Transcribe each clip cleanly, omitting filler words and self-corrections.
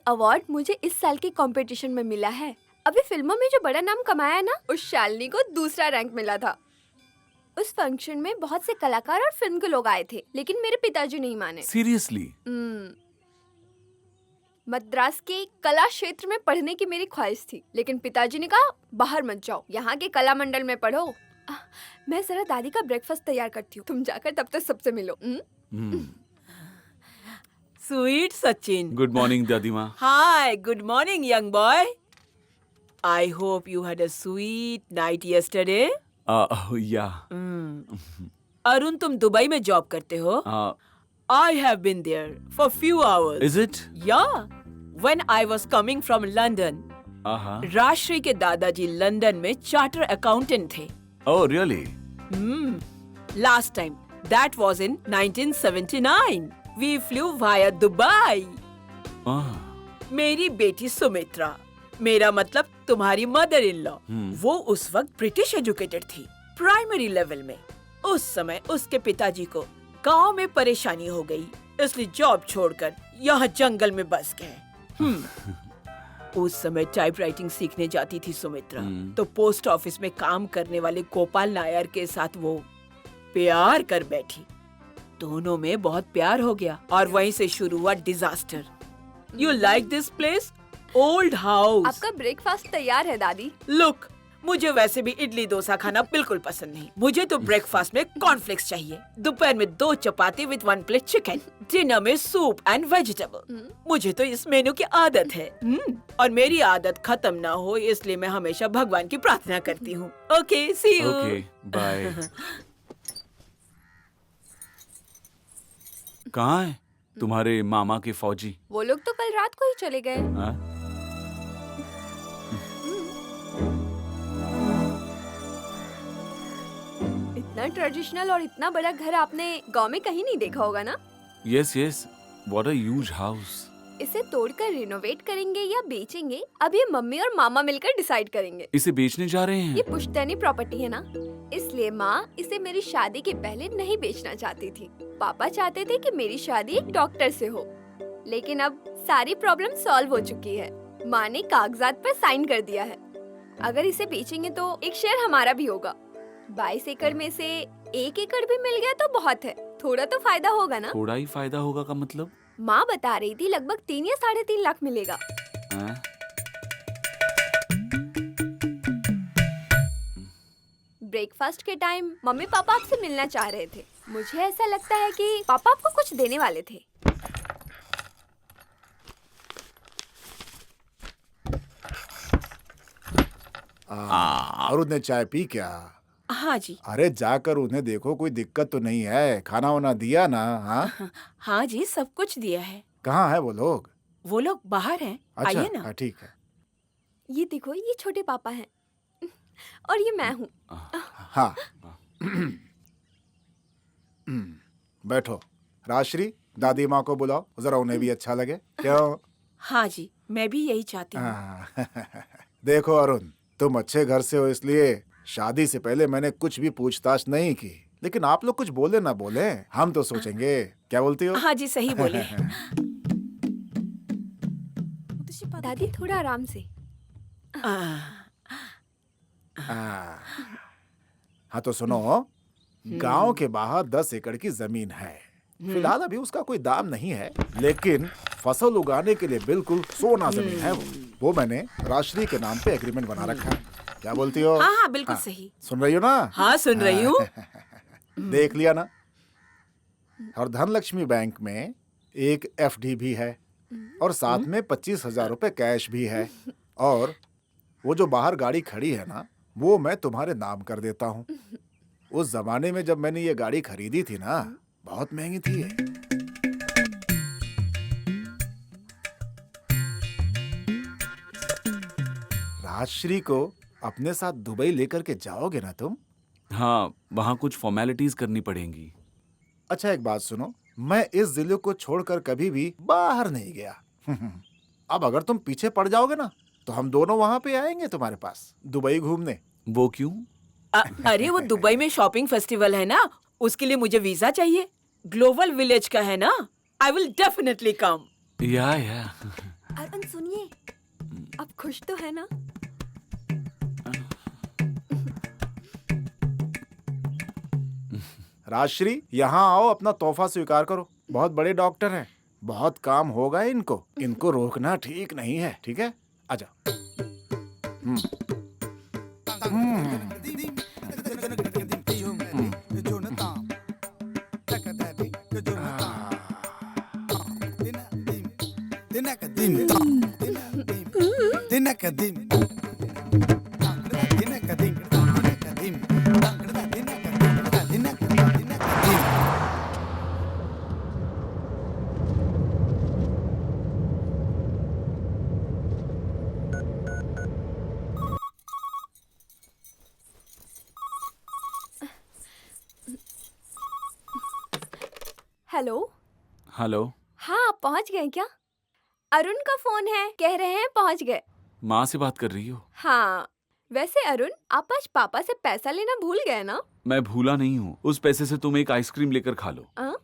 Award मुझे इस साल के कंपटीशन में मिला है। अभी फिल्मों में जो बड़ा नाम कमाया है ना, उस शालिनी को दूसरा रैंक मिला था। उस फंक्शन में बहुत से कलाकार और फिल्म के लोग आए थे, लेकिन मेरे पिताजी नहीं माने। सीरियसली? मद्रास के कला क्षेत्र में पढ़ने की मेरी ख्वाहिश थी, लेकिन पिताजी ने कहा बाहर मत जाओ, यहाँ के कला मंडल में पढ़ो। मैं जरा दादी का ब्रेकफास्ट तैयार करती हूँ, तुम जाकर तब तक सबसे मिलो। स्वीट सचिन। गुड मॉर्निंग दादी माँ। Hi, good morning young boy. I hope you had a sweet night yesterday. या अरुण, तुम दुबई में जॉब करते हो? I have been there for few hours. Is it? Yeah. When I was coming from London, Rajshree के दादाजी London में charter accountant थे। Oh really? Last time, that was in 1979. We flew via Dubai. मेरी बेटी सुमित्रा, मेरा मतलब तुम्हारी मदर इन लॉ, वो उस वक्त ब्रिटिश एजुकेटेड थी, प्राइमरी लेवल में। उस समय उसके पिताजी को गांव में परेशानी हो गई, इसलिए जॉब छोड़कर यहाँ जंगल में बस गए। उस समय टाइपराइटिंग सीखने जाती थी सुमित्रा, तो पोस्ट ऑफिस में काम करने वाले गोपाल नायर के साथ वो प्यार कर बैठी। दोनों में बहुत प्यार हो गया और वहीं से शुरू हुआ disaster. You like this place? Old house. आपका ब्रेकफास्ट तैयार है दादी। लुक, मुझे वैसे भी इडली डोसा खाना बिल्कुल पसंद नहीं। मुझे तो ब्रेकफास्ट में कॉर्नफ्लेक्स चाहिए, दोपहर में 2 चपाती विद 1 प्लेट चिकन, डिनर में सूप एंड वेजिटेबल। मुझे तो इस मेनू की आदत है। और मेरी आदत खत्म ना हो, इसलिए मैं हमेशा भगवान की प्रार्थना करती हूँ। Okay, see you. Okay, bye. कहाँ है तुम्हारे मामा के फौजी? वो लोग तो कल रात को ही चले गए। इतना ट्रेडिशनल और इतना बड़ा घर आपने गांव में कहीं नहीं देखा होगा ना? Yes yes, what a huge house. इसे तोड़कर रिनोवेट करेंगे या बेचेंगे, अब ये मम्मी और मामा मिलकर डिसाइड करेंगे। इसे बेचने जा रहे हैं? ये पुश्तैनी प्रॉपर्टी है ना, इसलिए माँ इसे मेरी शादी के पहले नहीं बेचना चाहती थी। पापा चाहते थे कि मेरी शादी एक डॉक्टर से हो, लेकिन अब सारी प्रॉब्लम सॉल्व हो चुकी है। माँ ने कागजात पर साइन कर दिया है। अगर इसे बेचेंगे तो एक शेयर हमारा भी होगा। 22 एकड़ में से 1 एकड़ भी मिल गया तो बहुत है, थोड़ा तो फायदा होगा ना? थोड़ा ही फायदा होगा का मतलब? माँ बता रही थी लगभग 3 या 3.5 लाख मिलेगा। ब्रेकफास्ट के टाइम मम्मी पापा आपसे मिलना चाह रहे थे। मुझे ऐसा लगता है कि पापा आपको कुछ देने वाले थे। अरुण ने चाय पी क्या? हाँ जी। अरे जाकर उन्हें देखो, कोई दिक्कत तो नहीं है? खाना वाना दिया ना? हाँ जी, सब कुछ दिया है। कहाँ है वो लोग? वो लोग बाहर हैं। अच्छा, आइए ना। ठीक है। ये देखो, ये छोटे पापा हैं और ये मैं हूँ। हाँ। बैठो। राजश्री, दादी माँ को बुलाओ, जरा उन्हें भी अच्छा लगे। क्यों? हाँ जी, मैं भी यही चाहती हूँ। देखो अरुण, तुम अच्छे घर से हो, इसलिए शादी से पहले मैंने कुछ भी पूछताछ नहीं की, लेकिन आप लोग कुछ बोले ना बोले, हम तो सोचेंगे। क्या बोलती हो? हाँ जी, सही बोले। दादी थोड़ा आराम से। हाँ तो सुनो, गांव के बाहर 10 एकड़ की जमीन है। फिलहाल अभी उसका कोई दाम नहीं है, लेकिन फसल उगाने के लिए बिल्कुल सोना जमीन है वो मैंने राजश्री के नाम पे एग्रीमेंट बना रखा है। क्या बोलती हो? हाँ हाँ, बिल्कुल सही। सुन रही हो ना? हाँ, सुन रही हूँ। देख लिया ना? और धनलक्ष्मी बैंक में एक FD भी है और साथ में 25,000 रुपए कैश भी है। और वो जो बाहर गाड़ी खड़ी है ना, वो मैं तुम्हारे नाम कर देता हूँ। उस जमाने में जब मैंने ये गाड़ी खरीदी थी ना, बहुत महंगी थी ये। राजश्री को अपने साथ दुबई लेकर के जाओगे ना तुम? हाँ, वहाँ कुछ फॉर्मेलिटीज करनी पड़ेंगी। अच्छा एक बात सुनो, मैं इस जिले को छोड़कर कभी भी बाहर नहीं गया। अब अगर तुम पीछे पड़ जाओगे ना, तो हम दोनों वहाँ पे आएंगे तुम्हारे पास दुबई घूमने। वो क्यों? अरे वो दुबई में शॉपिंग फेस्टिवल है ना, उसके लिए मुझे वीजा चाहिए। ग्लोबल विलेज का है ना, आई विल डेफिनेटली कम। या अरुण सुनिए, अब खुश तो है ना? राजश्री, यहाँ आओ, अपना तोहफा स्वीकार करो। बहुत बड़े डॉक्टर हैं, बहुत काम होगा इनको। इनको रोकना ठीक नहीं है, ठीक है? आजा। हेलो। हेलो। हाँ, आप पहुँच गए क्या? अरुण का फोन है, कह रहे हैं पहुँच गए। माँ से बात कर रही हो? हाँ, वैसे अरुण, आप आज पापा से पैसा लेना भूल गए ना? मैं भूला नहीं हूँ। उस पैसे से तुम एक आइसक्रीम लेकर खा लो।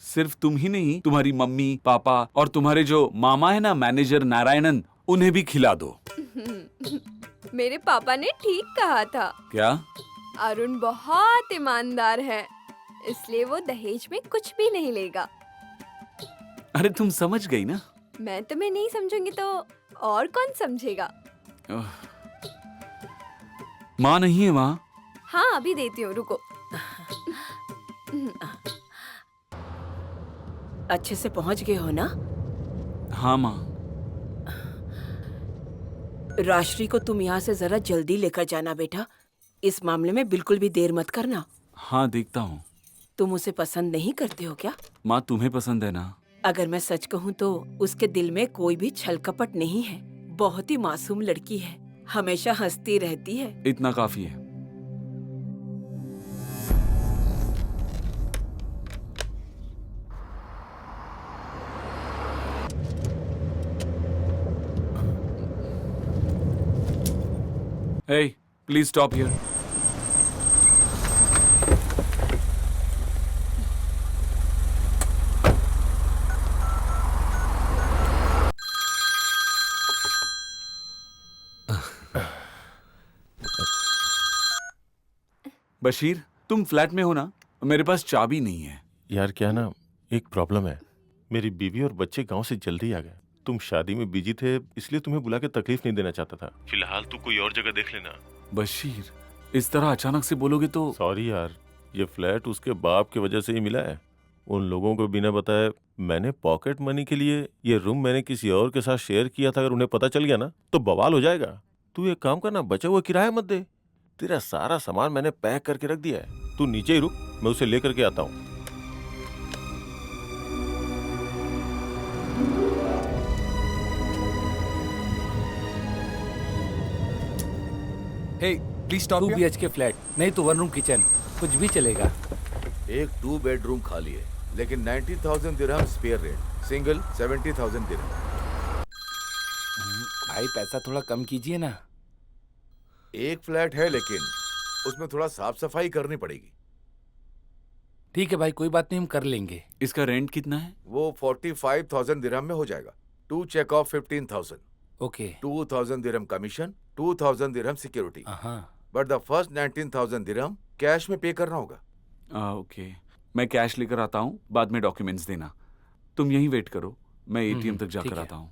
सिर्फ तुम ही नहीं, तुम्हारी मम्मी, पापा और तुम्हारे जो मामा है ना, मैनेजर नारायणन, उन्हें भी खिला दो। मेरे पापा ने ठीक कहा था। क्या? अरुण बहुत ईमानदार है, इसलिए वो दहेज में कुछ भी नहीं लेगा। अरे तुम समझ गई ना? मैं तुम्हें नहीं समझूंगी तो और कौन समझेगा? माँ नहीं है वहाँ? हाँ, अभी देती हूँ, रुको। अच्छे से पहुंच गए हो ना? हाँ माँ। राजश्री को तुम यहाँ से जरा जल्दी लेकर जाना बेटा। इस मामले में बिल्कुल भी देर मत करना। हाँ, देखता हूँ। तुम उसे पसंद नहीं करते हो क्या? माँ, तुम्हें पसंद है ना? अगर मैं सच कहूँ तो उसके दिल में कोई भी छल कपट नहीं है। बहुत ही मासूम लड़की है, हमेशा हंसती रहती है। इतना काफी है। Hey, please stop here. Bashir, तुम फ्लैट में हो ना? मेरे पास चाबी नहीं है। यार क्या ना, एक प्रॉब्लम है। मेरी बीवी और बच्चे गांव से जल्दी आ गए। तुम शादी में बिजी थे, इसलिए तुम्हें बुला के तकलीफ नहीं देना चाहता था। फिलहाल तू कोई और जगह देख लेना। बशीर, इस तरह अचानक से बोलोगे तो। सॉरी यार, ये फ्लैट उसके बाप की वजह से ही मिला है। उन लोगों को बिना बताए मैंने पॉकेट मनी के लिए ये रूम मैंने किसी और के साथ शेयर किया था। अगर उन्हें पता चल गया ना तो बवाल हो जाएगा। तू एक काम करना, बचा हुआ किराया मत दे। तेरा सारा सामान मैंने पैक करके रख दिया है। तू नीचे ही रुक, मैं उसे लेकर के आता हूँ। हे, प्लीज स्टॉप। 2 BHK फ्लैट, नहीं तो 1 रूम किचन, कुछ भी चलेगा। एक 2 बेडरूम खाली है, लेकिन 90,000 दिरहम स्पेयर रेंट, सिंगल 70,000 दिरहम। भाई पैसा थोड़ा कम कीजिए ना। एक फ्लैट है, लेकिन उसमें थोड़ा साफ सफाई करनी पड़ेगी। ठीक है भाई, कोई बात नहीं, हम कर लेंगे। इसका रेंट कितना है? वो 45,000 दिरहम में हो जाएगा। 2 check of 15,000, okay. 2,000 dirham commission, 2,000 dirham security. हाँ, but the first 19,000 dirham cash में पे करना होगा। ओके, मैं कैश लेकर आता हूँ, बाद में डॉक्यूमेंट्स देना। तुम यहीं वेट करो, मैं एटीएम तक ठीक जाकर है। आता हूँ।